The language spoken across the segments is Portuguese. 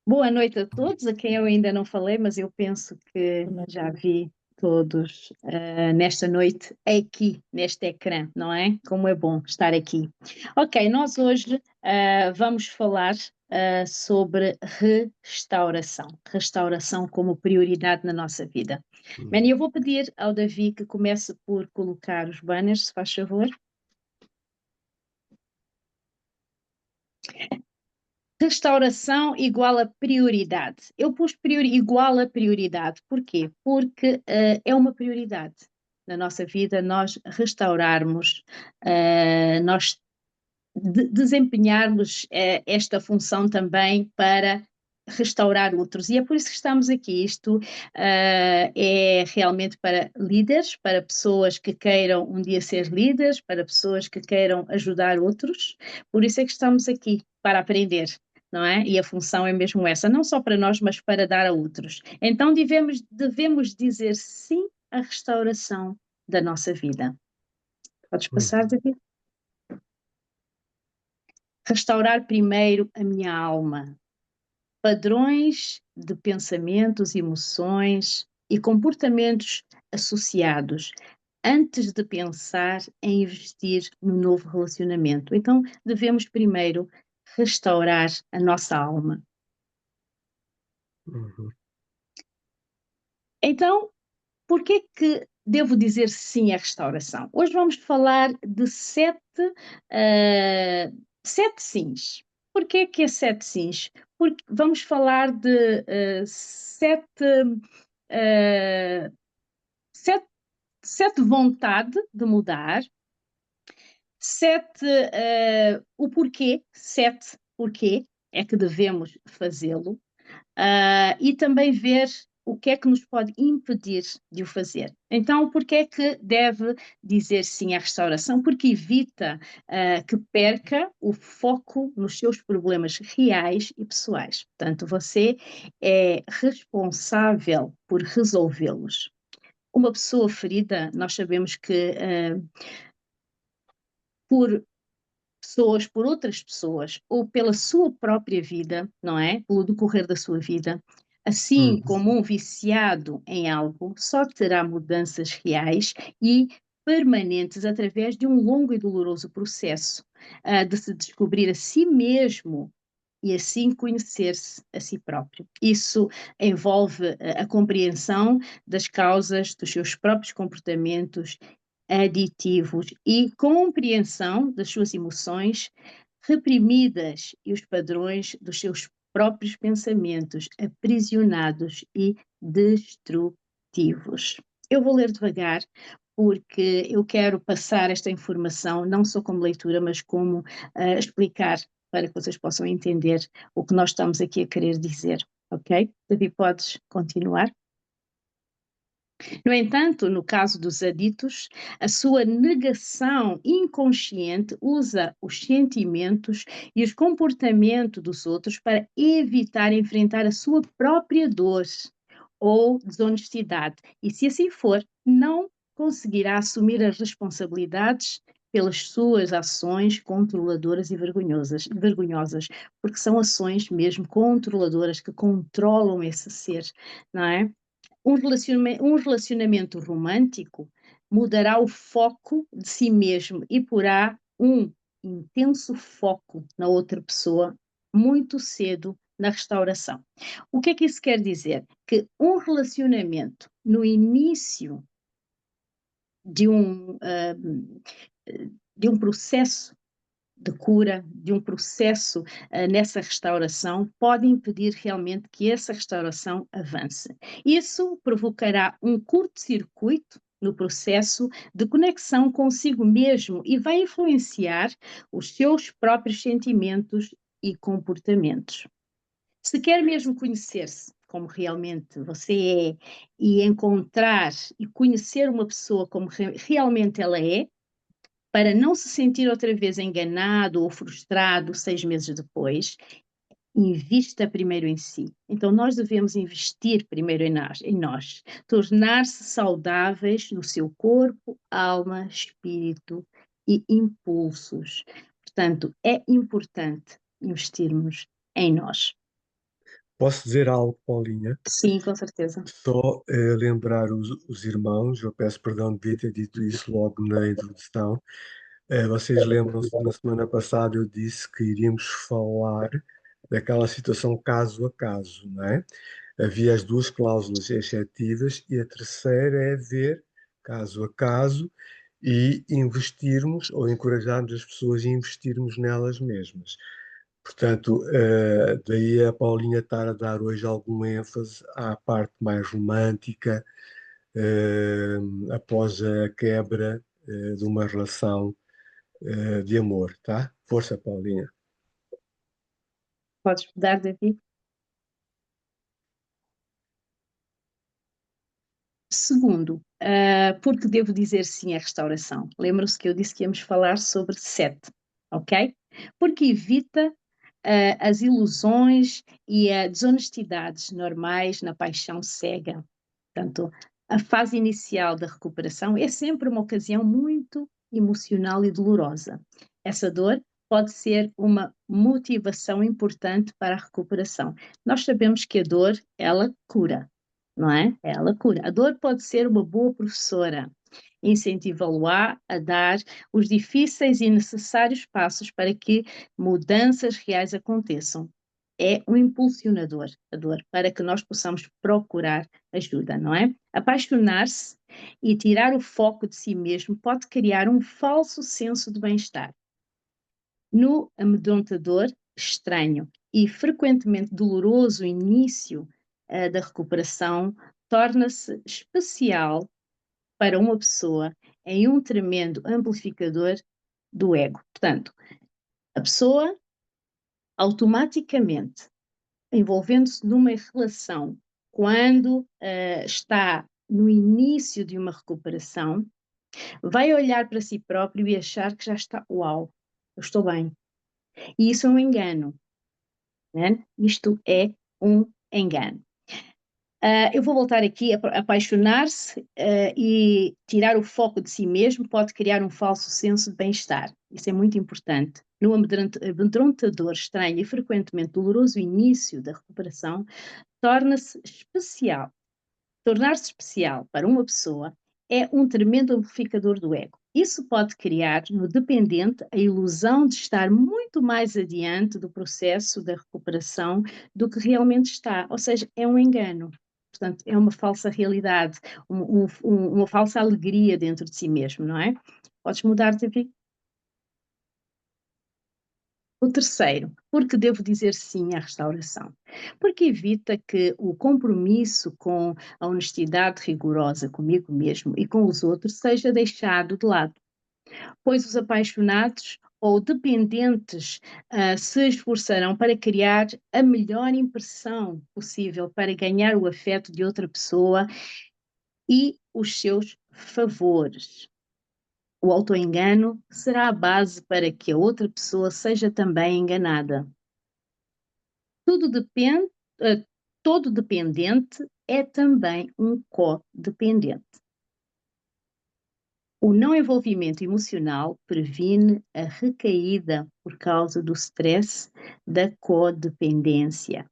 Boa noite a todos, a quem eu ainda não falei, mas eu penso que já vi todos nesta noite aqui, neste ecrã, não é? Como é bom estar aqui. Ok, nós hoje vamos falar sobre restauração. Restauração como prioridade na nossa vida. Manny, eu vou pedir ao Davi que comece por colocar os banners, se faz favor. Restauração igual a prioridade. Eu pus igual a prioridade. Porquê? Porque é uma prioridade na nossa vida nós restaurarmos, nós desempenharmos esta função também para restaurar outros. E é por isso que estamos aqui. Isto é realmente para líderes, para pessoas que queiram um dia ser líderes, para pessoas que queiram ajudar outros. Por isso é que estamos aqui, para aprender. Não é? E a função é mesmo essa, não só para nós, mas para dar a outros. Então devemos dizer sim à restauração da nossa vida. Podes passar, David? Restaurar primeiro a minha alma. Padrões de pensamentos, emoções e comportamentos associados antes de pensar em investir no novo relacionamento. Então, devemos primeiro restaurar a nossa alma. Então, por que devo dizer sim à restauração? Hoje vamos falar de sete sims. Por que é sete sims? Porque vamos falar de uh, sete, sete vontade de mudar, o porquê, sete porquê é que devemos fazê-lo, e também ver o que é que nos pode impedir de o fazer. Então, porquê é que deve dizer sim à restauração? Porque evita que perca o foco nos seus problemas reais e pessoais. Portanto, você é responsável por resolvê-los. Uma pessoa ferida, nós sabemos que por pessoas, por outras pessoas, ou pela sua própria vida, não é? Pelo decorrer da sua vida, assim como um viciado em algo, só terá mudanças reais e permanentes através de um longo e doloroso processo de se descobrir a si mesmo e assim conhecer-se a si próprio. Isso envolve a compreensão das causas dos seus próprios comportamentos aditivos e compreensão das suas emoções reprimidas e os padrões dos seus próprios pensamentos aprisionados e destrutivos. Eu vou ler devagar porque eu quero passar esta informação não só como leitura, mas como explicar para que vocês possam entender o que nós estamos aqui a querer dizer, ok? Davi, podes continuar? No entanto, no caso dos aditos, a sua negação inconsciente usa os sentimentos e os comportamentos dos outros para evitar enfrentar a sua própria dor ou desonestidade. E se assim for, não conseguirá assumir as responsabilidades pelas suas ações controladoras e vergonhosas, porque são ações mesmo controladoras que controlam esse ser, não é? Um relacionamento romântico mudará o foco de si mesmo e porá um intenso foco na outra pessoa muito cedo na restauração. O que é que isso quer dizer? Que um relacionamento no início de de um processo de cura, de um processo nessa restauração, pode impedir realmente que essa restauração avance. Isso provocará um curto-circuito no processo de conexão consigo mesmo e vai influenciar os seus próprios sentimentos e comportamentos. Se quer mesmo conhecer-se como realmente você é e encontrar e conhecer uma pessoa como realmente ela é, para não se sentir outra vez enganado ou frustrado 6 meses depois, invista primeiro em si. Então, nós devemos investir primeiro em nós, tornar-se saudáveis no seu corpo, alma, espírito e impulsos. Portanto, é importante investirmos em nós. Posso dizer algo, Paulinha? Sim, com certeza. Só lembrar os irmãos, eu peço perdão de ter dito isso logo na introdução. Vocês lembram-se, na semana passada eu disse que iríamos falar daquela situação caso a caso, não é? Havia as duas cláusulas excetivas e a terceira é ver caso a caso e investirmos ou encorajarmos as pessoas a investirmos nelas mesmas. Portanto, daí a Paulinha estar a dar hoje algum ênfase à parte mais romântica, eh, após a quebra, de uma relação, de amor, tá? Força, Paulinha. Podes mudar, David? Segundo, porque devo dizer sim à restauração. Lembram-se que eu disse que íamos falar sobre sete, ok? Porque evita as ilusões e as desonestidades normais na paixão cega. Portanto, a fase inicial da recuperação é sempre uma ocasião muito emocional e dolorosa. Essa dor pode ser uma motivação importante para a recuperação. Nós sabemos que a dor, ela cura, não é? Ela cura. A dor pode ser uma boa professora. Incentiva-lo a dar os difíceis e necessários passos para que mudanças reais aconteçam. É um impulsionador, a dor, para que nós possamos procurar ajuda, não é? Apaixonar-se e tirar o foco de si mesmo pode criar um falso senso de bem-estar. No amedrontador, estranho e frequentemente doloroso início da recuperação, torna-se especial para uma pessoa em um tremendo amplificador do ego. Portanto, a pessoa automaticamente envolvendo-se numa relação quando está no início de uma recuperação, vai olhar para si próprio e achar que já está, uau, eu estou bem. E isso é um engano, né? Isto é um engano. Eu vou voltar aqui, apaixonar-se e tirar o foco de si mesmo pode criar um falso senso de bem-estar. Isso é muito importante. No amedrontador, estranho e frequentemente doloroso início da recuperação, torna-se especial. Tornar-se especial para uma pessoa é um tremendo amplificador do ego. Isso pode criar no dependente a ilusão de estar muito mais adiante do processo da recuperação do que realmente está, ou seja, é um engano. Portanto, é uma falsa realidade, uma falsa alegria dentro de si mesmo, não é? Podes mudar, David? O terceiro, porque devo dizer sim à restauração? Porque evita que o compromisso com a honestidade rigorosa comigo mesmo e com os outros seja deixado de lado, pois os apaixonados ou dependentes se esforçarão para criar a melhor impressão possível para ganhar o afeto de outra pessoa e os seus favores. O autoengano será a base para que a outra pessoa seja também enganada. Tudo depende, uh, todo dependente é também um codependente. O não envolvimento emocional previne a recaída por causa do stress da codependência.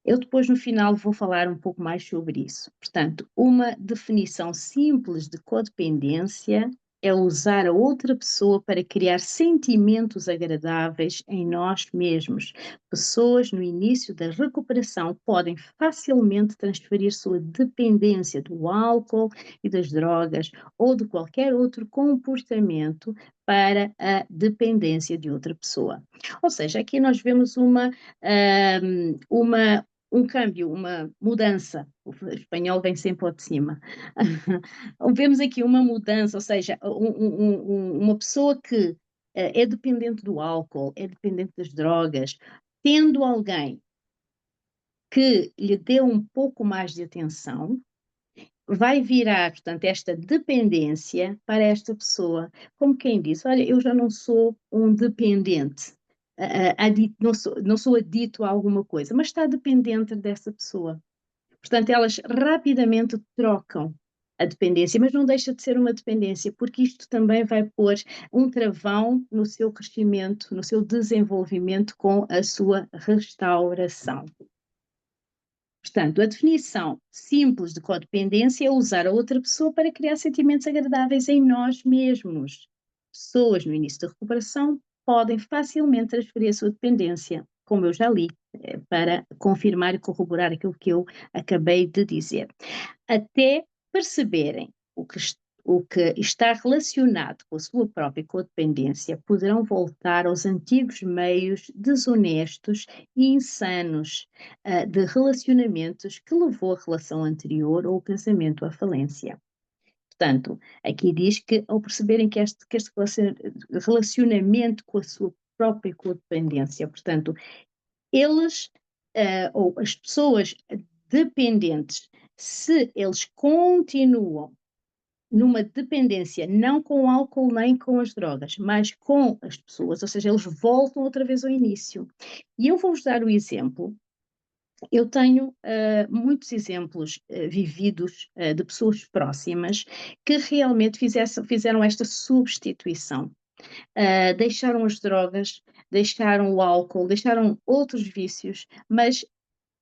Eu depois, no final, vou falar um pouco mais sobre isso. Portanto, uma definição simples de codependência é usar a outra pessoa para criar sentimentos agradáveis em nós mesmos. Pessoas no início da recuperação podem facilmente transferir sua dependência do álcool e das drogas ou de qualquer outro comportamento para a dependência de outra pessoa. Ou seja, aqui nós vemos um câmbio, uma mudança. O espanhol vem sempre ao de cima. Vemos aqui uma mudança, ou seja, uma pessoa que é dependente do álcool, é dependente das drogas, tendo alguém que lhe dê um pouco mais de atenção, vai virar, portanto, esta dependência para esta pessoa, como quem diz, olha, eu já não sou um dependente, não sou adito a alguma coisa, mas está dependente dessa pessoa. Portanto, elas rapidamente trocam a dependência, mas não deixa de ser uma dependência, porque isto também vai pôr um travão no seu crescimento, no seu desenvolvimento com a sua restauração. Portanto, a definição simples de codependência é usar a outra pessoa para criar sentimentos agradáveis em nós mesmos. Pessoas no início da recuperação podem facilmente transferir a sua dependência, como eu já li, para confirmar e corroborar aquilo que eu acabei de dizer, até perceberem o que está relacionado com a sua própria codependência, poderão voltar aos antigos meios desonestos e insanos de relacionamentos que levou a relação anterior ou o casamento à falência. Portanto, aqui diz que ao perceberem que este relacionamento com a sua própria codependência, portanto, eles ou as pessoas dependentes, se eles continuam numa dependência, não com o álcool nem com as drogas, mas com as pessoas, ou seja, eles voltam outra vez ao início. E eu vou-vos dar o exemplo. Eu tenho muitos exemplos vividos de pessoas próximas que realmente fizeram esta substituição. Deixaram as drogas, deixaram o álcool, deixaram outros vícios, mas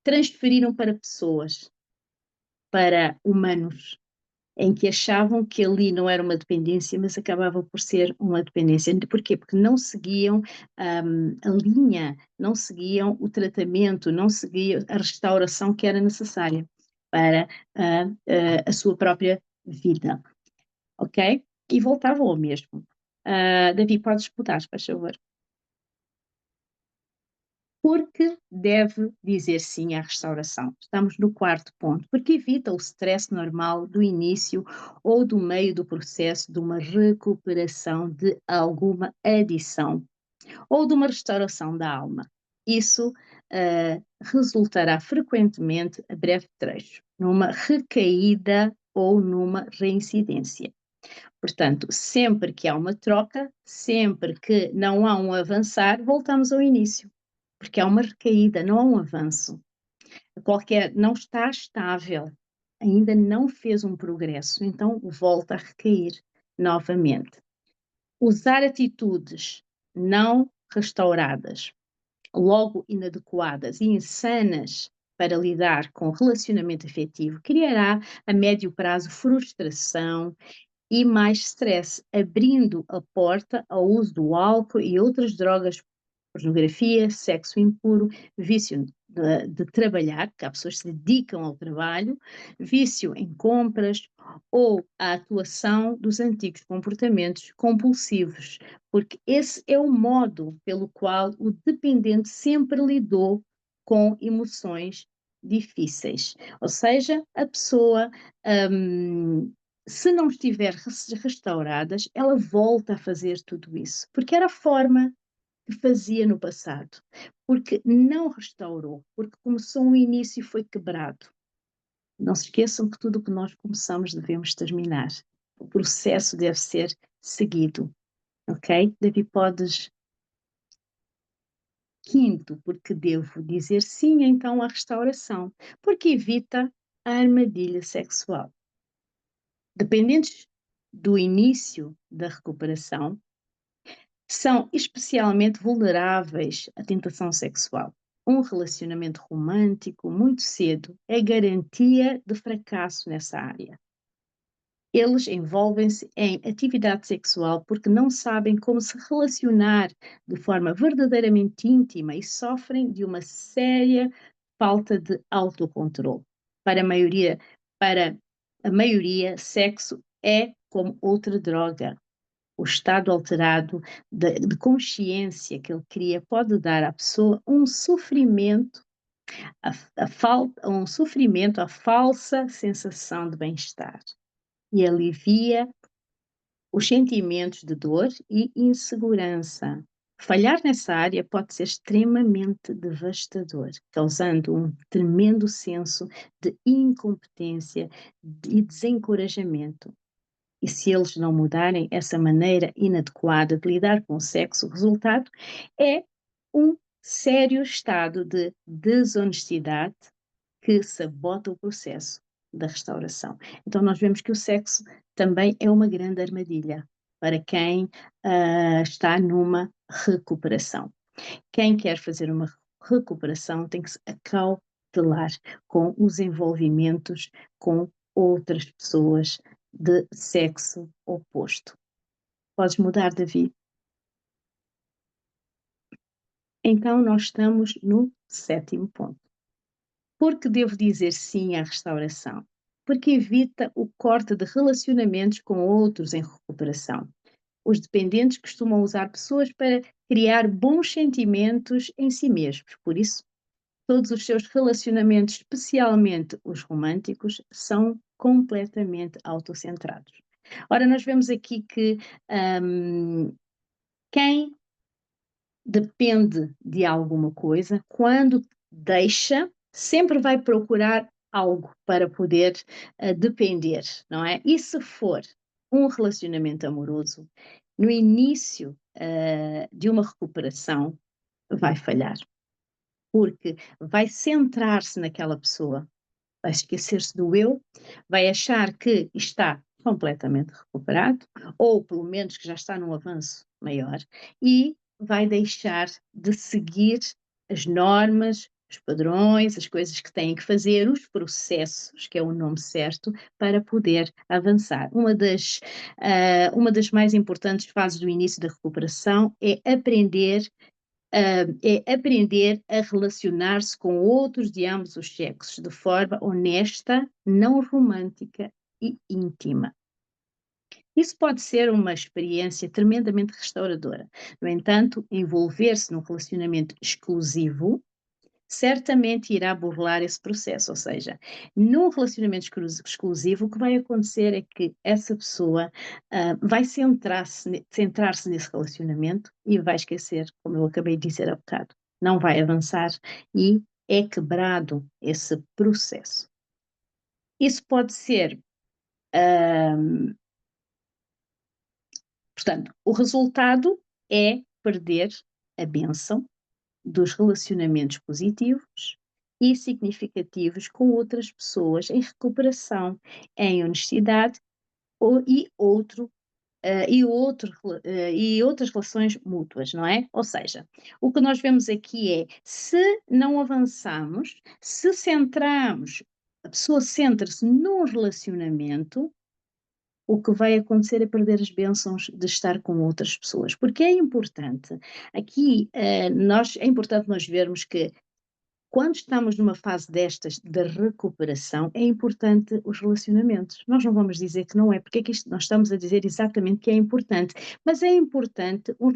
transferiram para pessoas, para humanos, em que achavam que ali não era uma dependência, mas acabava por ser uma dependência. Porquê? Porque não seguiam a linha, não seguiam o tratamento, não seguiam a restauração que era necessária para a sua própria vida. Ok? E voltavam ao mesmo. Davi, podes botar, por favor. Porque deve dizer sim à restauração. Estamos no quarto ponto, porque evita o stress normal do início ou do meio do processo de uma recuperação de alguma adição ou de uma restauração da alma. Isso resultará frequentemente, a breve trecho, numa recaída ou numa reincidência. Portanto, sempre que há uma troca, sempre que não há um avançar, voltamos ao início, porque há uma recaída, não há um avanço. Não está estável, ainda não fez um progresso, então volta a recair novamente. Usar atitudes não restauradas, logo inadequadas e insanas para lidar com o relacionamento afetivo, criará a médio prazo frustração e mais stress, abrindo a porta ao uso do álcool e outras drogas, pornografia, sexo impuro, vício de trabalhar, porque há pessoas que se dedicam ao trabalho, vício em compras ou a atuação dos antigos comportamentos compulsivos, porque esse é o modo pelo qual o dependente sempre lidou com emoções difíceis. Ou seja, a pessoa se não estiver restauradas, ela volta a fazer tudo isso, porque era a forma que fazia no passado, porque não restaurou, porque começou um início e foi quebrado. Não se esqueçam que tudo o que nós começamos devemos terminar. O processo deve ser seguido, ok? Davi, podes... Quinto, porque devo dizer sim então à restauração, porque evita a armadilha sexual. Dependentes do início da recuperação, são especialmente vulneráveis à tentação sexual. Um relacionamento romântico muito cedo é garantia de fracasso nessa área. Eles envolvem-se em atividade sexual porque não sabem como se relacionar de forma verdadeiramente íntima e sofrem de uma séria falta de autocontrole. Para a maioria, sexo é como outra droga. O estado alterado de consciência que ele cria pode dar à pessoa um sofrimento, um sofrimento, a falsa sensação de bem-estar e alivia os sentimentos de dor e insegurança. Falhar nessa área pode ser extremamente devastador, causando um tremendo senso de incompetência e desencorajamento. E se eles não mudarem essa maneira inadequada de lidar com o sexo, o resultado é um sério estado de desonestidade que sabota o processo da restauração. Então nós vemos que o sexo também é uma grande armadilha para quem está numa recuperação. Quem quer fazer uma recuperação tem que se acautelar com os envolvimentos com outras pessoas de sexo oposto. Podes mudar, Davi? Então, nós estamos no 7º ponto. Por que devo dizer sim à restauração? Porque evita o corte de relacionamentos com outros em recuperação. Os dependentes costumam usar pessoas para criar bons sentimentos em si mesmos. Por isso, todos os seus relacionamentos, especialmente os românticos, são completamente autocentrados. Ora, nós vemos aqui que quem depende de alguma coisa, quando deixa, sempre vai procurar algo para poder depender, não é? E se for um relacionamento amoroso, no início de uma recuperação, vai falhar, porque vai centrar-se naquela pessoa, vai esquecer-se do eu, vai achar que está completamente recuperado, ou pelo menos que já está num avanço maior, e vai deixar de seguir as normas, os padrões, as coisas que têm que fazer, os processos, que é o nome certo, para poder avançar. Uma das mais importantes fases do início da recuperação é aprender a relacionar-se com outros de ambos os sexos de forma honesta, não romântica e íntima. Isso pode ser uma experiência tremendamente restauradora. No entanto, envolver-se num relacionamento exclusivo certamente irá burlar esse processo, ou seja, num relacionamento exclusivo, o que vai acontecer é que essa pessoa vai centrar-se nesse relacionamento e vai esquecer, como eu acabei de dizer há bocado, não vai avançar e é quebrado esse processo. Isso pode ser, portanto, o resultado é perder a bênção dos relacionamentos positivos e significativos com outras pessoas em recuperação, em honestidade e outras relações mútuas, não é? Ou seja, o que nós vemos aqui é, se não avançamos, se centramos, a pessoa centra-se num relacionamento, o que vai acontecer é perder as bênçãos de estar com outras pessoas. Porque é importante, aqui, é importante nós vermos que quando estamos numa fase destas de recuperação, é importante os relacionamentos. Nós não vamos dizer que não é, porque é que nós estamos a dizer exatamente que é importante, mas é importante um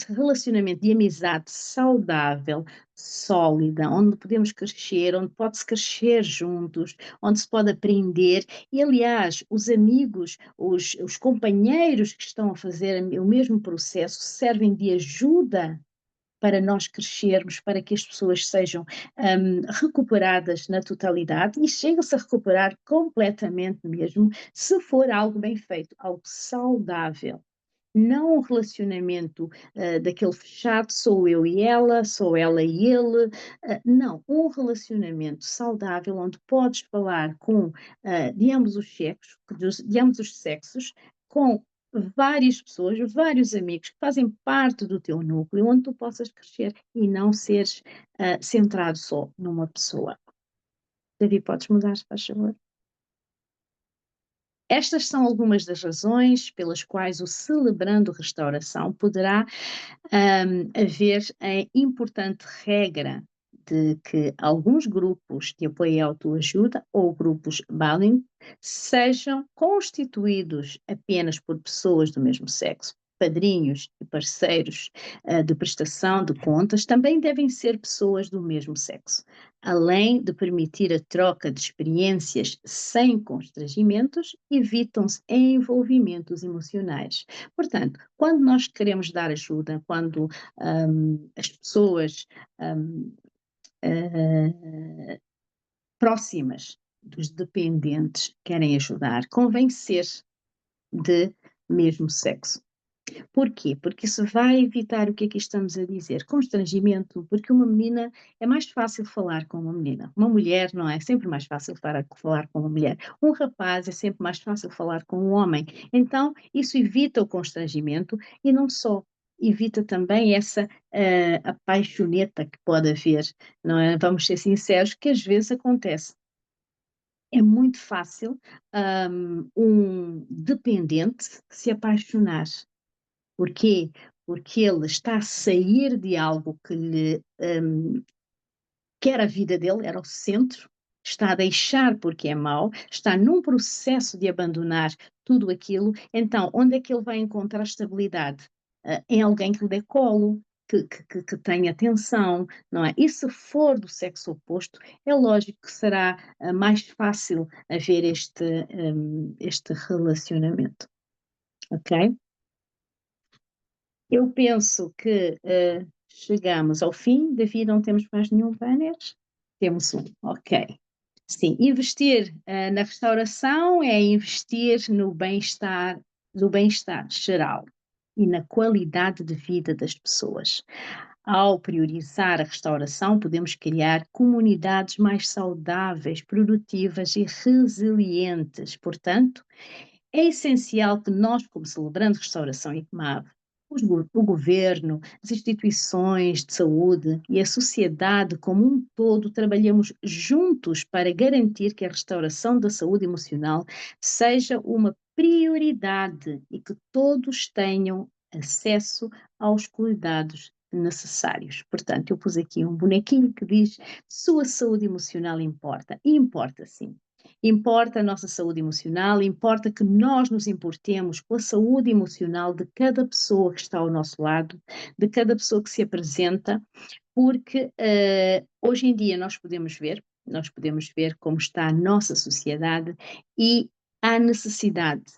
relacionamento de amizade saudável, sólida, onde podemos crescer, onde pode-se crescer juntos, onde se pode aprender. E, aliás, os amigos, os companheiros que estão a fazer o mesmo processo servem de ajuda para nós crescermos, para que as pessoas sejam recuperadas na totalidade e chegam-se a recuperar completamente mesmo, se for algo bem feito, algo saudável. Não um relacionamento daquele fechado, sou eu e ela, sou ela e ele. Não, um relacionamento saudável onde podes falar com de ambos os sexos, de ambos os sexos, com várias pessoas, vários amigos que fazem parte do teu núcleo, onde tu possas crescer e não seres centrado só numa pessoa. Davi, podes mudar, se faz favor? Estas são algumas das razões pelas quais o Celebrando Restauração poderá haver a importante regra de que alguns grupos de apoio e autoajuda ou grupos Baling sejam constituídos apenas por pessoas do mesmo sexo. Padrinhos e parceiros de prestação de contas também devem ser pessoas do mesmo sexo, além de permitir a troca de experiências sem constrangimentos, evitam-se envolvimentos emocionais. Portanto, quando nós queremos dar ajuda, quando as pessoas próximas dos dependentes querem ajudar, convém ser de mesmo sexo. Porquê? Porque isso vai evitar o que aqui estamos a dizer? Constrangimento, porque uma menina é mais fácil falar com uma menina. Uma mulher, não é? É sempre mais fácil falar com uma mulher. Um rapaz é sempre mais fácil falar com um homem. Então, isso evita o constrangimento e não só. Evita também essa apaixoneta que pode haver, não é? Vamos ser sinceros, que às vezes acontece. É muito fácil um dependente se apaixonar. Porquê? Porque ele está a sair de algo que lhe que era a vida dele, era o centro, está a deixar porque é mau, está num processo de abandonar tudo aquilo, então onde é que ele vai encontrar estabilidade? Em alguém que lhe dê colo, que tenha atenção, não é? E se for do sexo oposto, é lógico que será mais fácil haver este relacionamento, ok? Eu penso que chegamos ao fim. David, não temos mais nenhum banner? Temos um, ok. Sim, investir na restauração é investir no bem-estar geral e na qualidade de vida das pessoas. Ao priorizar a restauração, podemos criar comunidades mais saudáveis, produtivas e resilientes. Portanto, é essencial que nós, como Celebrando Restauração e ICMAV, o governo, as instituições de saúde e a sociedade como um todo trabalhemos juntos para garantir que a restauração da saúde emocional seja uma prioridade e que todos tenham acesso aos cuidados necessários. Portanto, eu pus aqui um bonequinho que diz: sua saúde emocional importa. E importa sim. Importa a nossa saúde emocional, importa que nós nos importemos com a saúde emocional de cada pessoa que está ao nosso lado, de cada pessoa que se apresenta, porque hoje em dia nós podemos ver como está a nossa sociedade e há necessidade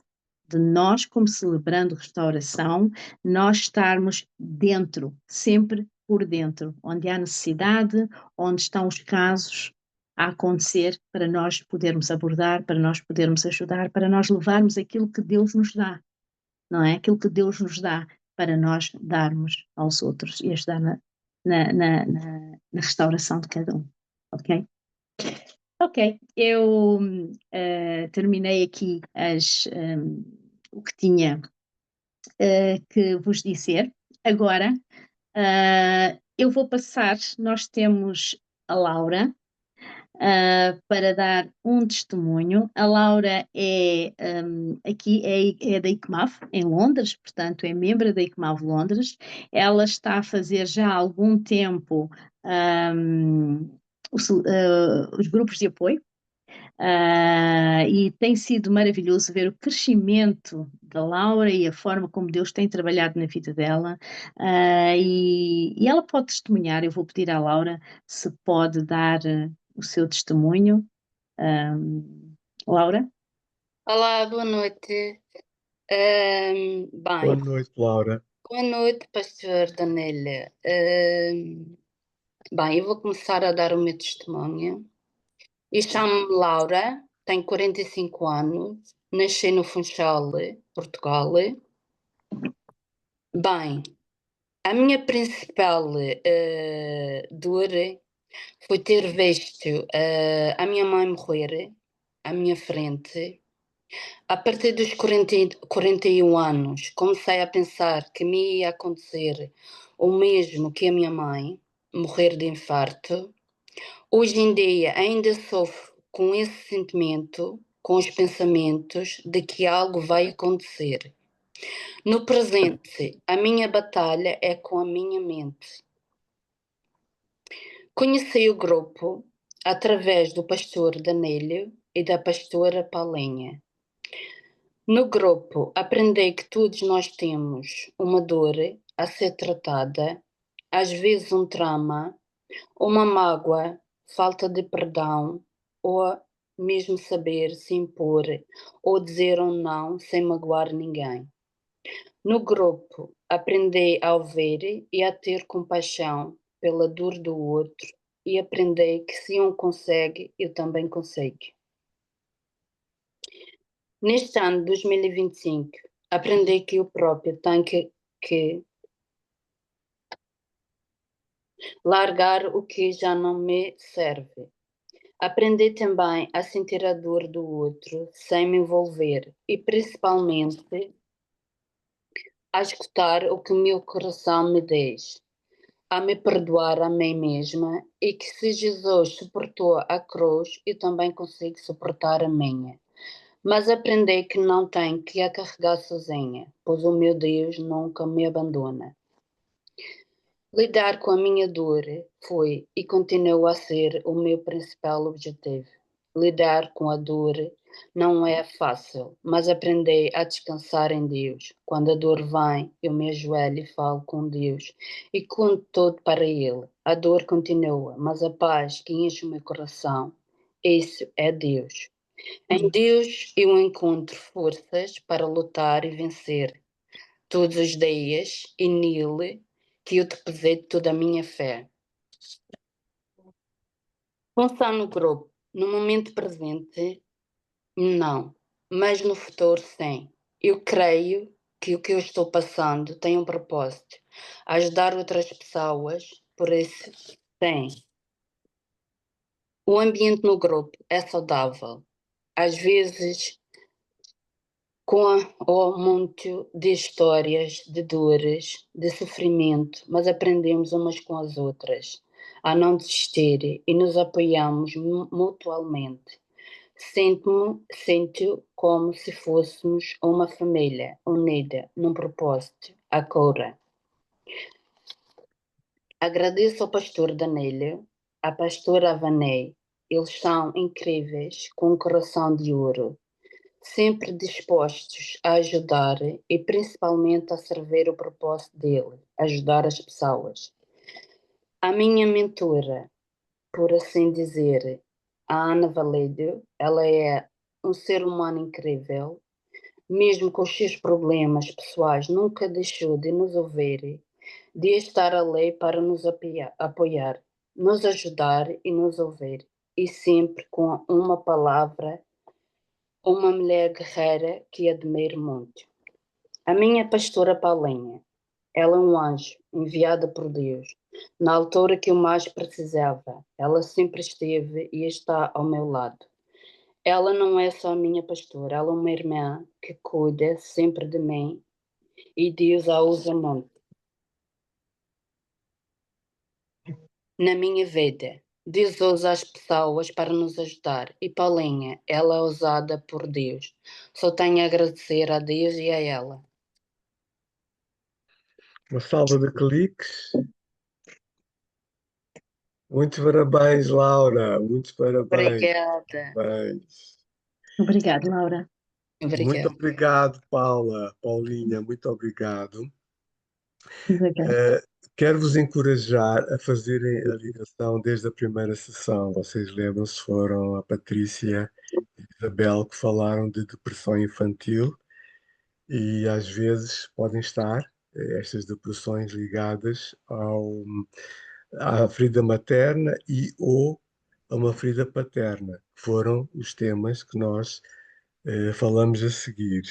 de nós, como Celebrando Restauração, nós estarmos dentro, sempre por dentro, onde há necessidade, onde estão os casos a acontecer, para nós podermos abordar, para nós podermos ajudar, para nós levarmos aquilo que Deus nos dá, não é? Aquilo que Deus nos dá para nós darmos aos outros e ajudar na restauração de cada um, ok? Ok, eu terminei aqui o que tinha que vos dizer. Agora, eu vou passar, nós temos a Laura, para dar um testemunho. A Laura aqui é da ICMAV, em Londres, portanto é membro da ICMAV Londres. Ela está a fazer já há algum tempo os grupos de apoio. E tem sido maravilhoso ver o crescimento da Laura e a forma como Deus tem trabalhado na vida dela. E ela pode testemunhar. Eu vou pedir à Laura se pode dar o seu testemunho. Laura? Olá, boa noite. Boa Bem, noite, Laura. boa noite, Pastor Danelha. Bem, eu vou começar a dar o meu testemunho. Eu chamo-me Laura, tenho 45 anos, nasci no Funchal, Portugal. Bem, a minha principal dor foi ter visto a minha mãe morrer à minha frente. A partir dos 41 anos, comecei a pensar que me ia acontecer o mesmo que a minha mãe, morrer de infarto. Hoje em dia ainda sofro com esse sentimento, com os pensamentos de que algo vai acontecer. No presente, a minha batalha é com a minha mente. Conheci o grupo através do pastor Danélio e da pastora Paulinha. No grupo, aprendi que todos nós temos uma dor a ser tratada, às vezes um trauma, uma mágoa, falta de perdão, ou mesmo saber se impor ou dizer um não sem magoar ninguém. No grupo, aprendi a ouvir e a ter compaixão pela dor do outro e aprendi que se um consegue, eu também consigo. Neste ano de 2025, Aprendi que eu próprio tenho que largar o que já não me serve. Aprendi também a sentir a dor do outro sem me envolver e, principalmente, a escutar o que o meu coração me diz, a me perdoar a mim mesma e que se Jesus suportou a cruz, eu também consigo suportar a minha. Mas aprendi que não tenho que a carregar sozinha, pois o meu Deus nunca me abandona. Lidar com a minha dor foi e continua a ser o meu principal objetivo. Lidar com a dor não é fácil, mas aprendi a descansar em Deus. Quando a dor vem, eu me ajoelho e falo com Deus e conto tudo para Ele. A dor continua, mas a paz que enche o meu coração, isso é Deus. Em Deus eu encontro forças para lutar e vencer todos os dias e nele que eu deposito toda a minha fé. Pensar no grupo, no momento presente, não, mas no futuro, sim. Eu creio que o que eu estou passando tem um propósito, ajudar outras pessoas, por isso, sim. O ambiente no grupo é saudável. Às vezes com muito de histórias, de dores, de sofrimento, mas aprendemos umas com as outras a não desistir e nos apoiamos mutualmente. Sinto como se fôssemos uma família unida num propósito, a cura. Agradeço ao pastor Danilo, à pastora Vanei. Eles são incríveis, com um coração de ouro, sempre dispostos a ajudar e principalmente a servir o propósito dele, ajudar as pessoas. A minha mentora, por assim dizer, a Ana Valédio, ela é um ser humano incrível, mesmo com os seus problemas pessoais, nunca deixou de nos ouvir, de estar ali para nos apoiar, nos ajudar e nos ouvir, e sempre com uma palavra, uma mulher guerreira que admiro muito. A minha pastora Paulinha, ela é um anjo enviada por Deus. Na altura que eu mais precisava, ela sempre esteve e está ao meu lado. Ela não é só a minha pastora, ela é uma irmã que cuida sempre de mim e Deus a usa muito na minha vida. Deus usa as pessoas para nos ajudar e Paulinha, ela é usada por Deus. Só tenho a agradecer a Deus e a ela. Uma salva de cliques. Muitos parabéns, Laura. Muitos parabéns. Obrigada. Parabéns. Obrigada, Laura. Muito Obrigada. obrigado, Paula. Paulinha, muito obrigado. Obrigada. Quero-vos encorajar a fazerem a ligação desde a primeira sessão. Vocês lembram-se, foram a Patrícia e a Isabel que falaram de depressão infantil e às vezes podem estar estas depressões ligadas à ferida materna e ou a uma ferida paterna. Foram os temas que nós falamos a seguir.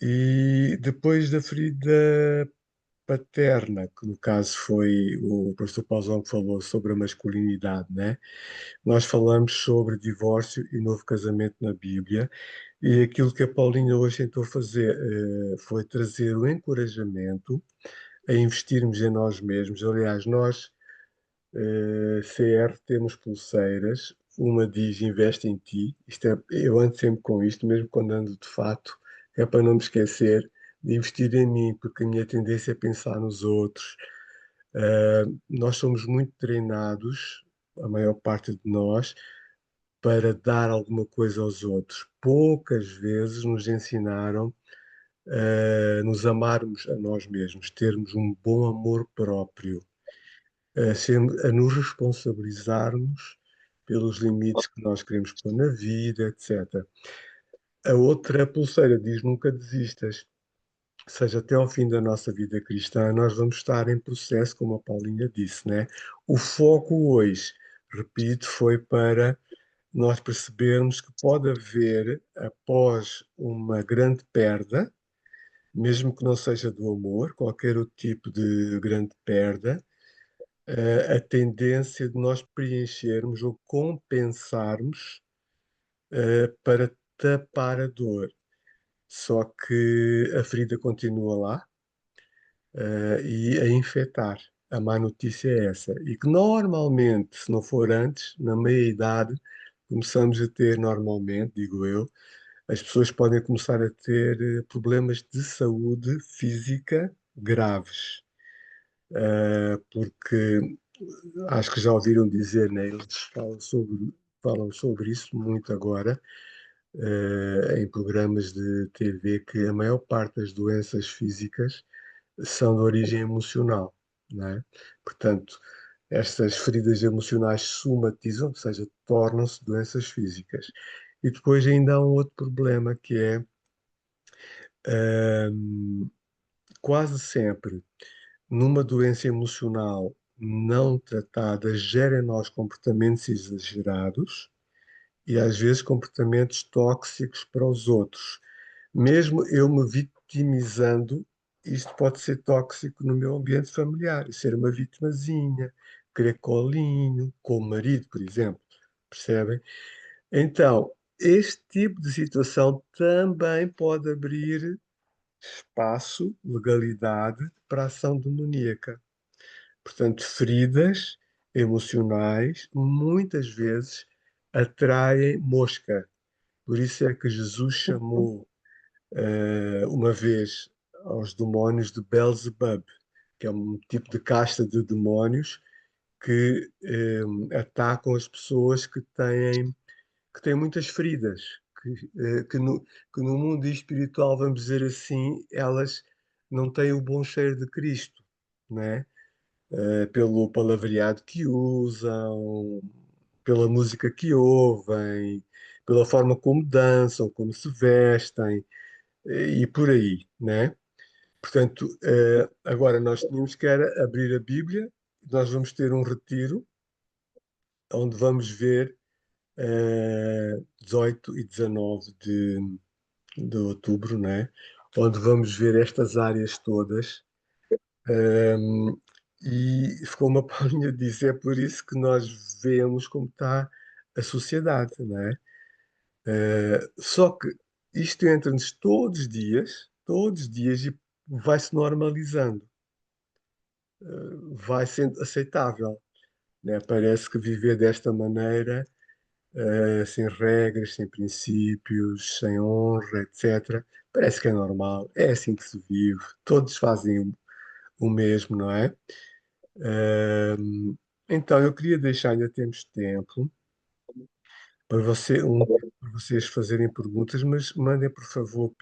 E depois da ferida paterna, que no caso foi o professor Pausão que falou sobre a masculinidade, né? Nós falamos sobre divórcio e novo casamento na Bíblia, e aquilo que a Paulinha hoje tentou fazer foi trazer o encorajamento a investirmos em nós mesmos. Aliás, nós, CR, temos pulseiras, uma diz investe em ti, isto é, eu ando sempre com isto, mesmo quando ando de fato, é para não me esquecer de investir em mim, porque a minha tendência é pensar nos outros. Nós somos muito treinados, a maior parte de nós, para dar alguma coisa aos outros. Poucas vezes nos ensinaram a nos amarmos a nós mesmos, termos um bom amor próprio, a nos responsabilizarmos pelos limites que nós queremos pôr na vida, etc. A outra pulseira diz nunca desistas. Ou seja, até ao fim da nossa vida cristã, nós vamos estar em processo, como a Paulinha disse, né? O foco hoje, repito, foi para nós percebermos que pode haver, após uma grande perda, mesmo que não seja do amor, qualquer outro tipo de grande perda, a tendência de nós preenchermos ou compensarmos para tapar a dor. Só que a ferida continua lá, e a infectar. A má notícia é essa. E que normalmente, se não for antes, na meia-idade, começamos a ter normalmente, digo eu, as pessoas podem começar a ter problemas de saúde física graves. Porque acho que já ouviram dizer, né? Eles falam sobre isso muito agora, em programas de TV, que a maior parte das doenças físicas são de origem emocional, não é? Portanto, estas feridas emocionais somatizam, ou seja, tornam-se doenças físicas. E depois ainda há um outro problema que é, hum, quase sempre numa doença emocional não tratada gera em nós comportamentos exagerados e às vezes comportamentos tóxicos para os outros. Mesmo eu me vitimizando, isto pode ser tóxico no meu ambiente familiar, ser uma vitimazinha, querer colinho, com o marido, por exemplo, percebem? Então, este tipo de situação também pode abrir espaço, legalidade para a ação demoníaca. Portanto, feridas emocionais muitas vezes atraem mosca. Por isso é que Jesus chamou uma vez aos demónios de Beelzebub, que é um tipo de casta de demónios que atacam as pessoas que têm muitas feridas, que no mundo espiritual, vamos dizer assim, elas não têm o bom cheiro de Cristo, né? Pelo palavreado que usam, pela música que ouvem, pela forma como dançam, como se vestem, e por aí, né? Portanto, agora nós tínhamos que era abrir a Bíblia, nós vamos ter um retiro onde vamos ver 18 e 19 de outubro, né? Onde vamos ver estas áreas todas. E ficou uma palhinha disso, é por isso que nós vemos como está a sociedade, não é? Só que isto entra-nos todos os dias, e vai-se normalizando, vai sendo aceitável, né? Parece que viver desta maneira, sem regras, sem princípios, sem honra, etc., parece que é normal, é assim que se vive, todos fazem o mesmo, não é? Então, eu queria deixar, ainda temos tempo, para vocês fazerem perguntas, mas mandem, por favor,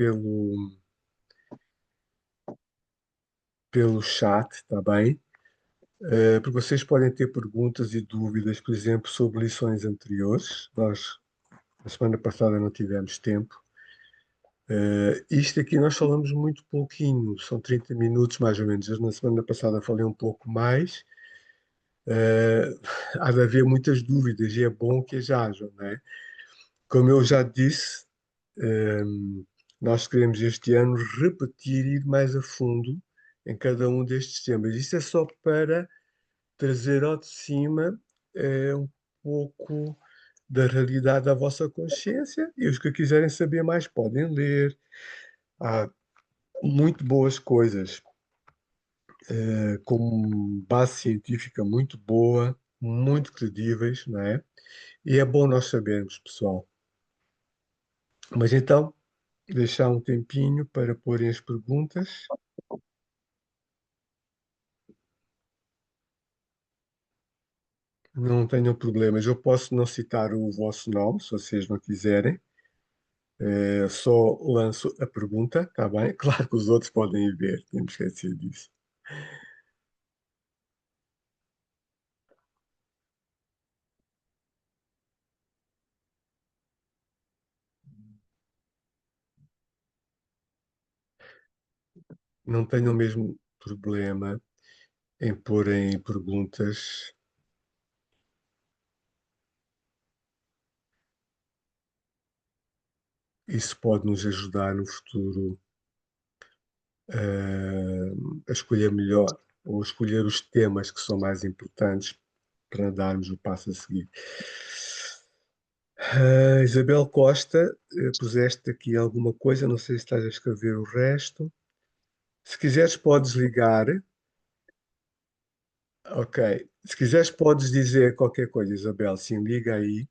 pelo chat, está bem? Porque vocês podem ter perguntas e dúvidas, por exemplo, sobre lições anteriores. Nós, na semana passada, não tivemos tempo. Isto aqui nós falamos muito pouquinho, são 30 minutos mais ou menos. Eu, na semana passada, falei um pouco mais. Uh, Há de haver muitas dúvidas e é bom que as hajam, não é? Como eu já disse, nós queremos este ano repetir e ir mais a fundo em cada um destes temas. Isto é só para trazer ao de cima um pouco da realidade à vossa consciência, e os que quiserem saber mais podem ler. Há muito boas coisas, com base científica muito boa, muito credíveis, não é? E é bom nós sabermos, pessoal. Mas então, deixar um tempinho para porem as perguntas. Não tenham problemas. Eu posso não citar o vosso nome, se vocês não quiserem. Só lanço a pergunta, tá bem? Claro que os outros podem ir ver, temos esquecido disso. Não tenham mesmo problema em porem perguntas. Isso pode nos ajudar no futuro a escolher melhor ou escolher os temas que são mais importantes para darmos o passo a seguir. Isabel Costa, puseste aqui alguma coisa, não sei se estás a escrever o resto. Se quiseres, podes ligar. Ok. Se quiseres, podes dizer qualquer coisa, Isabel. Sim, liga aí.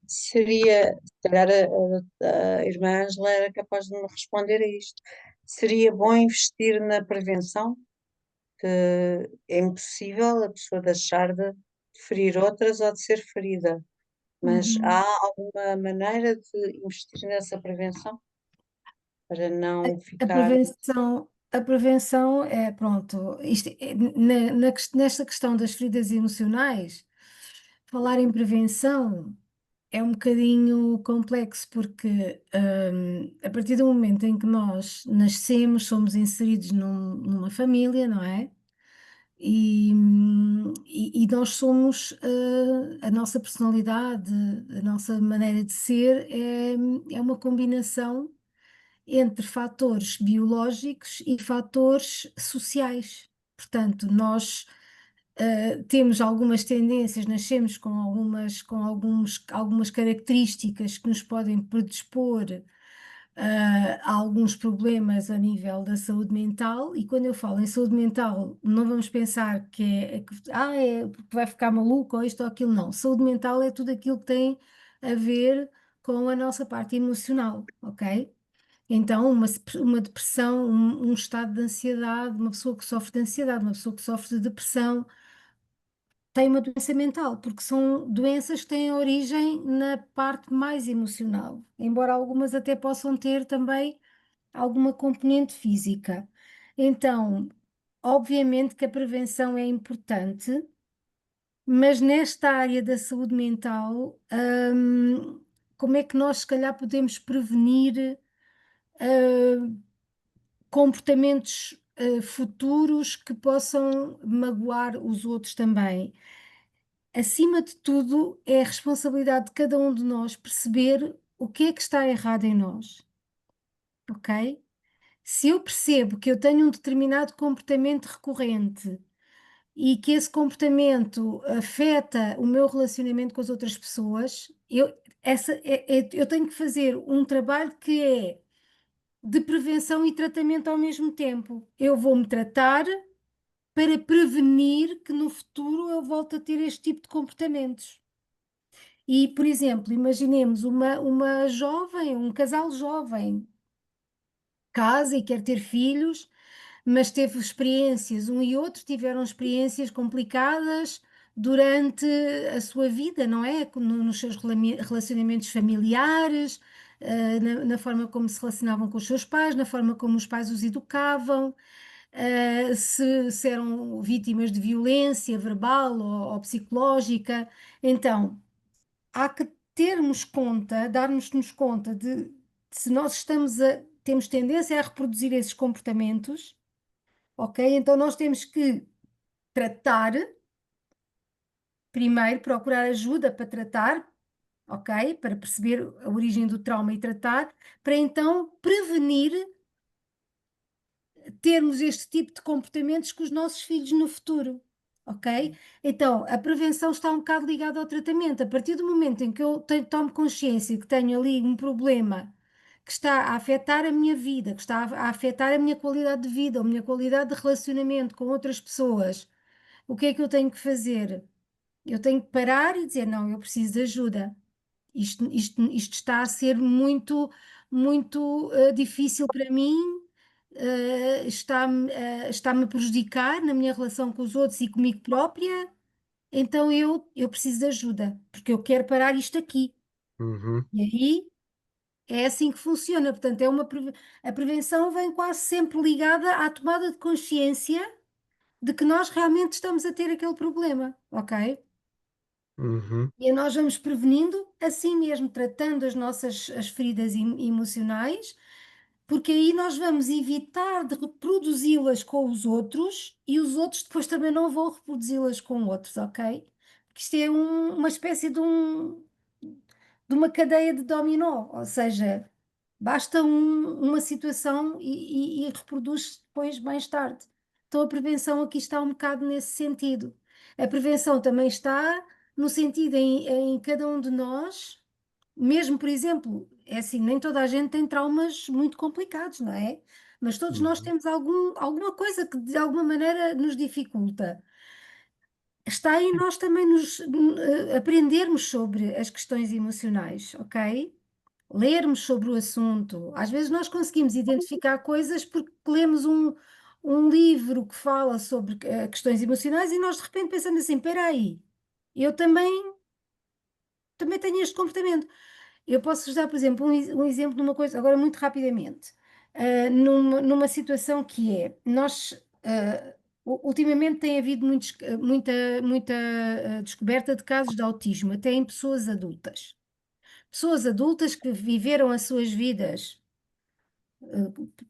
Seria, se calhar a irmã Ângela era capaz de me responder a isto. Seria bom investir na prevenção, que é impossível a pessoa deixar de ferir outras ou de ser ferida. Mas Uhum. há alguma maneira de investir nessa prevenção para não A ficar. prevenção é, pronto, nesta questão das feridas emocionais, falar em prevenção é um bocadinho complexo, porque a partir do momento em que nós nascemos, somos inseridos numa família, não é? E nós somos, a nossa personalidade, a nossa maneira de ser é uma combinação entre fatores biológicos e fatores sociais. Portanto, nós temos algumas tendências, nascemos com algumas características que nos podem predispor a alguns problemas a nível da saúde mental, e quando eu falo em saúde mental, não vamos pensar é porque vai ficar maluco ou isto ou aquilo, não. Saúde mental é tudo aquilo que tem a ver com a nossa parte emocional, ok? Então, uma depressão, um estado de ansiedade, uma pessoa que sofre de ansiedade, uma pessoa que sofre de depressão, tem uma doença mental, porque são doenças que têm origem na parte mais emocional, embora algumas até possam ter também alguma componente física. Então, obviamente que a prevenção é importante, mas nesta área da saúde mental, como é que nós, se calhar, podemos prevenir, comportamentos futuros que possam magoar os outros também? Acima de tudo, é a responsabilidade de cada um de nós perceber o que é que está errado em nós, ok? Se eu percebo que eu tenho um determinado comportamento recorrente e que esse comportamento afeta o meu relacionamento com as outras pessoas, eu tenho que fazer um trabalho que é de prevenção e tratamento ao mesmo tempo. Eu vou-me tratar para prevenir que no futuro eu volte a ter este tipo de comportamentos. E, por exemplo, imaginemos uma jovem, um casal jovem, casa e quer ter filhos, mas teve experiências, um e outro tiveram experiências complicadas durante a sua vida, não é? Nos seus relacionamentos familiares, na forma como se relacionavam com os seus pais, na forma como os pais os educavam, se eram vítimas de violência verbal ou psicológica. Então, há que termos conta, darmos-nos conta de se nós temos tendência a reproduzir esses comportamentos, ok? Então nós temos que tratar, primeiro procurar ajuda para tratar, ok? Para perceber a origem do trauma e tratar, para então prevenir termos este tipo de comportamentos com os nossos filhos no futuro. Ok? Então, a prevenção está um bocado ligada ao tratamento. A partir do momento em que eu tomo consciência que tenho ali um problema que está a afetar a minha vida, que está a afetar a minha qualidade de vida, a minha qualidade de relacionamento com outras pessoas, o que é que eu tenho que fazer? Eu tenho que parar e dizer: não, eu preciso de ajuda. Isto está a ser muito, muito difícil para mim, está-me a prejudicar na minha relação com os outros e comigo própria, então eu preciso de ajuda, porque eu quero parar isto aqui. Uhum, E aí é assim que funciona. Portanto, a prevenção vem quase sempre ligada à tomada de consciência de que nós realmente estamos a ter aquele problema, ok? uhum, E nós vamos prevenindo assim mesmo, tratando as feridas emocionais, porque aí nós vamos evitar de reproduzi-las com os outros e os outros depois também não vão reproduzi-las com outros, ok? Porque isto é uma espécie de uma cadeia de dominó, ou seja, Basta uma situação e reproduz-se depois mais tarde. Então a prevenção aqui está um bocado nesse sentido. A prevenção também está no sentido em cada um de nós, mesmo, por exemplo, é assim, nem toda a gente tem traumas muito complicados, não é? Mas todos nós Uhum. temos alguma coisa que de alguma maneira nos dificulta. Está em nós também aprendermos sobre as questões emocionais, ok? Lermos sobre o assunto. Às vezes nós conseguimos identificar coisas porque lemos um livro que fala sobre questões emocionais e nós de repente pensamos assim, espera aí, eu também tenho este comportamento. Eu posso-vos dar, por exemplo, um exemplo de uma coisa, agora muito rapidamente. Numa situação que é, nós, ultimamente tem havido muita descoberta de casos de autismo, até em pessoas adultas. Pessoas adultas que viveram as suas vidas,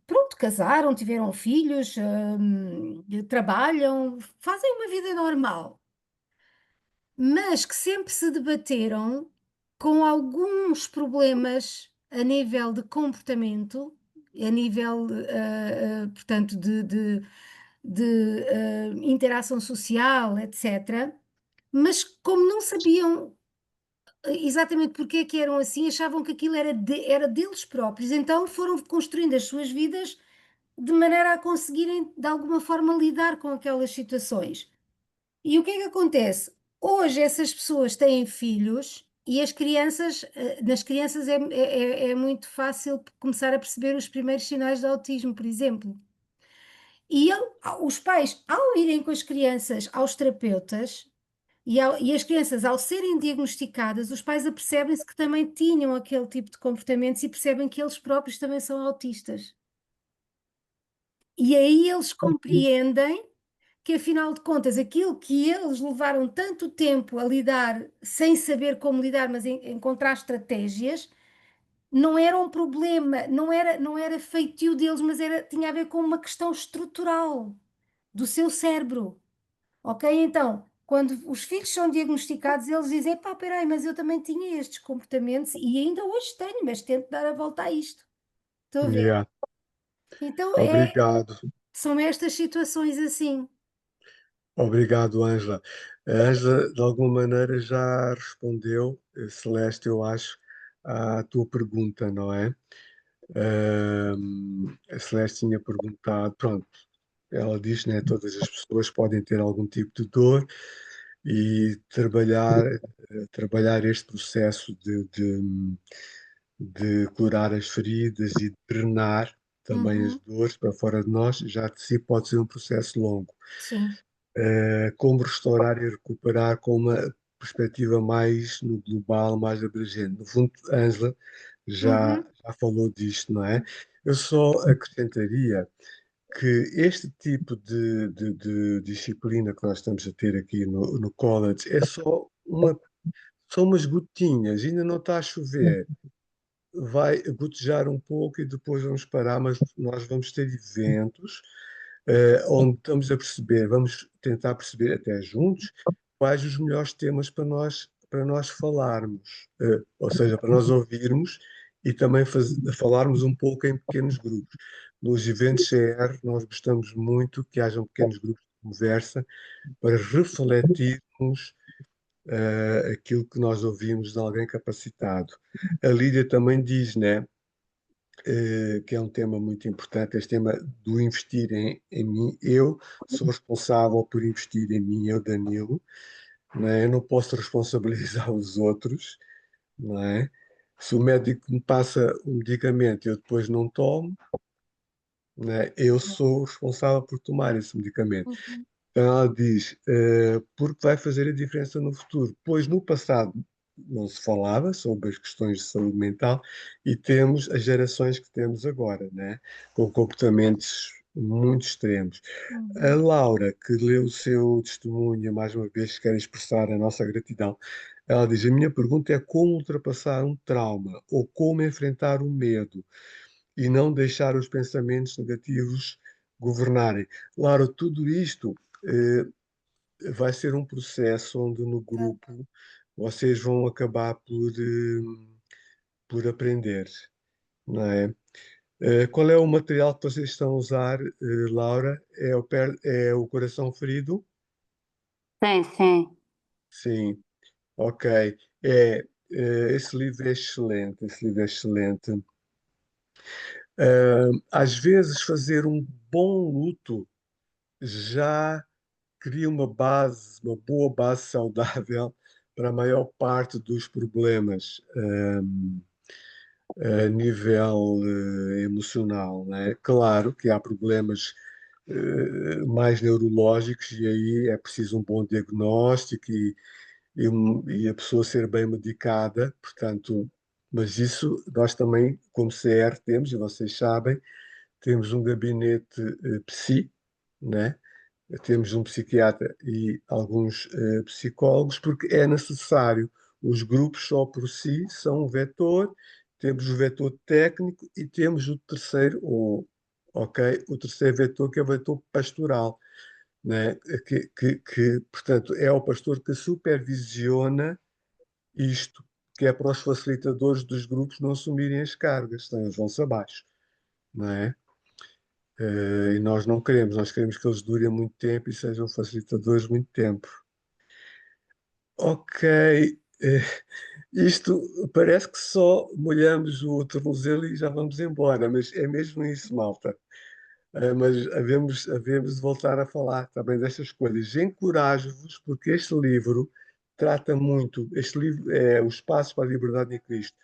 pronto, casaram, tiveram filhos, trabalham, fazem uma vida normal, mas que sempre se debateram com alguns problemas a nível de comportamento, a nível, portanto, de interação social, etc. Mas como não sabiam exatamente porque é que eram assim, achavam que aquilo era deles próprios, então foram construindo as suas vidas de maneira a conseguirem, de alguma forma, lidar com aquelas situações. E o que é que acontece? Hoje essas pessoas têm filhos e as crianças, nas crianças é muito fácil começar a perceber os primeiros sinais de autismo, por exemplo. E os pais, ao irem com as crianças aos terapeutas e as crianças, ao serem diagnosticadas, os pais apercebem-se que também tinham aquele tipo de comportamentos e percebem que eles próprios também são autistas. E aí eles compreendem que, afinal de contas, aquilo que eles levaram tanto tempo a lidar, sem saber como lidar, mas encontrar estratégias, não era um problema, não era feitio deles, mas tinha a ver com uma questão estrutural do seu cérebro, ok? Então, quando os filhos são diagnosticados, eles dizem, pá, peraí, mas eu também tinha estes comportamentos e ainda hoje tenho, mas tento dar a volta a isto. Estou a ver? Yeah. Então, Obrigado. são estas situações assim. Obrigado, Ângela. A Ângela, de alguma maneira, já respondeu, Celeste, eu acho, à tua pergunta, não é? A Celeste tinha perguntado, pronto, ela diz, né, todas as pessoas podem ter algum tipo de dor e trabalhar este processo de curar as feridas e drenar também as Uhum, dores para fora de nós, já de si pode ser um processo longo. sim. Como restaurar e recuperar com uma perspectiva mais no global, mais abrangente. No fundo, Ângela Uhum, já falou disto, não é? Eu só acrescentaria que este tipo de disciplina que nós estamos a ter aqui no college é só umas gotinhas, ainda não está a chover. Vai gotejar um pouco e depois vamos parar, mas nós vamos ter eventos onde estamos a perceber, vamos tentar perceber até juntos quais os melhores temas para nós falarmos, ou seja, para nós ouvirmos e também falarmos um pouco em pequenos grupos. Nos eventos CR, nós gostamos muito que hajam pequenos grupos de conversa para refletirmos aquilo que nós ouvimos de alguém capacitado. A Lídia também diz, né, que é um tema muito importante, este tema do investir em mim. Eu sou responsável por investir em mim, eu, Danilo, não é? Eu não posso responsabilizar os outros, não é? Se o médico me passa um medicamento e eu depois não tomo, não é? Eu sou responsável por tomar esse medicamento. uhum, Então ela diz, porque vai fazer a diferença no futuro. Pois no passado não se falava sobre as questões de saúde mental e temos as gerações que temos agora, né? Com comportamentos muito extremos. A uhum. Laura, que leu o seu testemunho, mais uma vez quer expressar a nossa gratidão, ela diz, a minha pergunta é como ultrapassar um trauma ou como enfrentar o medo e não deixar os pensamentos negativos governarem. Laura, tudo isto vai ser um processo onde no Tá. grupo vocês vão acabar por aprender. não é? Qual é o material que vocês estão a usar, Laura? É o Coração Ferido? Sim, sim. Sim, ok. Esse livro é excelente, esse livro é excelente. Às vezes fazer um bom luto já cria uma base, uma boa base saudável para a maior parte dos problemas a nível emocional, né? Claro que há problemas mais neurológicos e aí é preciso um bom diagnóstico e a pessoa ser bem medicada, portanto, mas isso nós também, como CR, temos, e vocês sabem, temos um gabinete psi, né? Temos um psiquiatra e alguns psicólogos, porque é necessário. Os grupos só por si são um vetor, temos o vetor técnico e temos o terceiro, o terceiro vetor, que é o vetor pastoral, né? Portanto, é o pastor que supervisiona isto, que é para os facilitadores dos grupos não assumirem as cargas, senão eles vão-se abaixo, não é? E nós não queremos, nós queremos que eles durem muito tempo e sejam facilitadores muito tempo. Ok, isto parece que só molhamos o tornozelo e já vamos embora, mas é mesmo isso, malta. Mas havemos de voltar a falar também destas coisas. Encorajo-vos, porque este livro trata muito, este livro é O Espaço para a Liberdade em Cristo,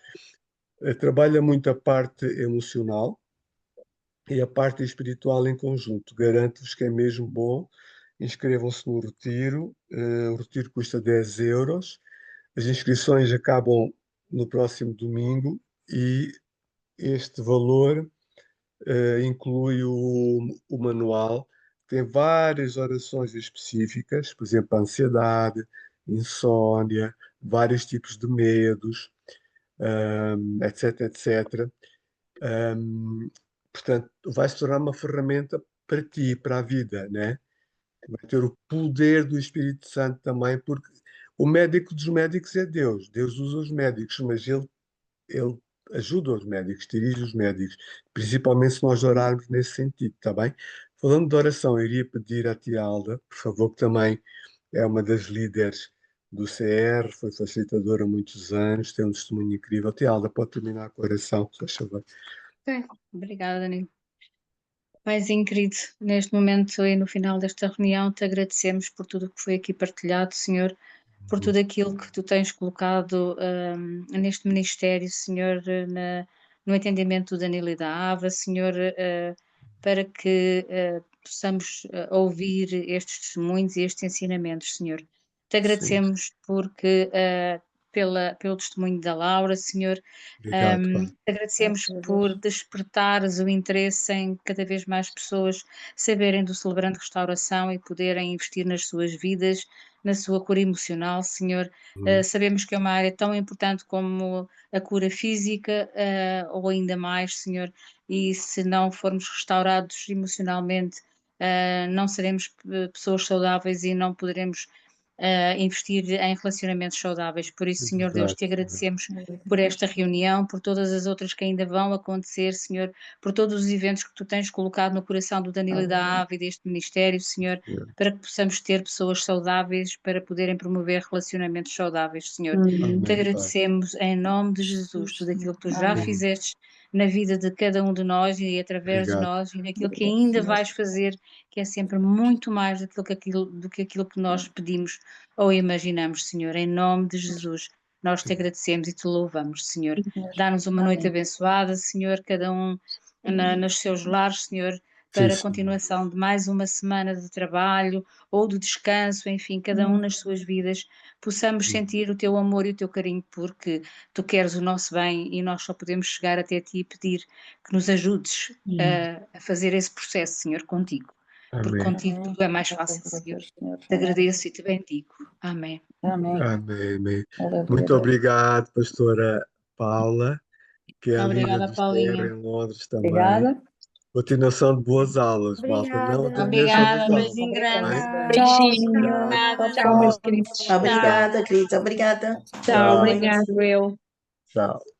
trabalha muito a parte emocional e a parte espiritual em conjunto. Garanto-vos que é mesmo bom. Inscrevam-se no retiro. O retiro custa 10 euros. As inscrições acabam no próximo domingo e este valor inclui o manual. Tem várias orações específicas, por exemplo, ansiedade, insônia, vários tipos de medos, etc, etc. Um, Portanto, vai se tornar uma ferramenta para ti, para a vida, né? Vai ter o poder do Espírito Santo também, porque o médico dos médicos é Deus. Deus usa os médicos, mas ele ajuda os médicos, dirige os médicos, principalmente se nós orarmos nesse sentido, está bem? Falando de oração, eu iria pedir à tia Alda, por favor, que também é uma das líderes do CR, foi facilitadora há muitos anos, tem um testemunho incrível. Tia Alda, pode terminar com a oração, se faz favor. Ok, obrigada, Danilo. Paizinho querido, neste momento e no final desta reunião, te agradecemos por tudo o que foi aqui partilhado, Senhor, por tudo aquilo que tu tens colocado neste ministério, Senhor, no entendimento do Danilo e da Ava, Senhor, para que possamos ouvir estes testemunhos e estes ensinamentos, Senhor. Te Sim, agradecemos porque pelo testemunho da Laura, Senhor. obrigado, Pai. Te agradecemos por despertares o interesse em cada vez mais pessoas saberem do Celebrando Restauração e poderem investir nas suas vidas, na sua cura emocional, Senhor. Sabemos que é uma área tão importante como a cura física, ou ainda mais, Senhor, e se não formos restaurados emocionalmente, não seremos pessoas saudáveis e não poderemos investir em relacionamentos saudáveis. Por isso, Senhor Deus, te Exato. agradecemos por esta reunião, por todas as outras que ainda vão acontecer, Senhor, por todos os eventos que tu tens colocado no coração do Danilo e da Ave e deste ministério, Senhor, para que possamos ter pessoas saudáveis para poderem promover relacionamentos saudáveis, Senhor. Te Amém, Pai. agradecemos em nome de Jesus tudo aquilo que tu já Amém. fizeste na vida de cada um de nós e através de Obrigado. nós e naquilo que ainda vais fazer, que é sempre muito mais do que aquilo que nós pedimos ou imaginamos, Senhor. Em nome de Jesus, nós te agradecemos e te louvamos, Senhor. Dá-nos uma noite abençoada, Senhor, cada um nos seus lares, Senhor, Sim, para a Senhor. continuação de mais uma semana de trabalho ou de descanso, enfim, cada um nas suas vidas, possamos sentir o teu amor e o teu carinho, porque tu queres o nosso bem e nós só podemos chegar até ti e pedir que nos ajudes a fazer esse processo, Senhor, contigo. Porque Amém. contigo tudo é mais fácil, Senhor. Te agradeço e te bendigo. Amém. Amém, amém. Muito obrigado, pastora Paula, que é a líder Obrigada, do CR Paulinha. em Londres também. Continuação de boas aulas, malta. Não Obrigada. deixem Obrigada, as aulas, beijinho grande. bem? Beijinho. Obrigada. Tchau, meus queridos. Obrigada, querida. Obrigada. Tchau, Tchau, obrigado, eu. tchau.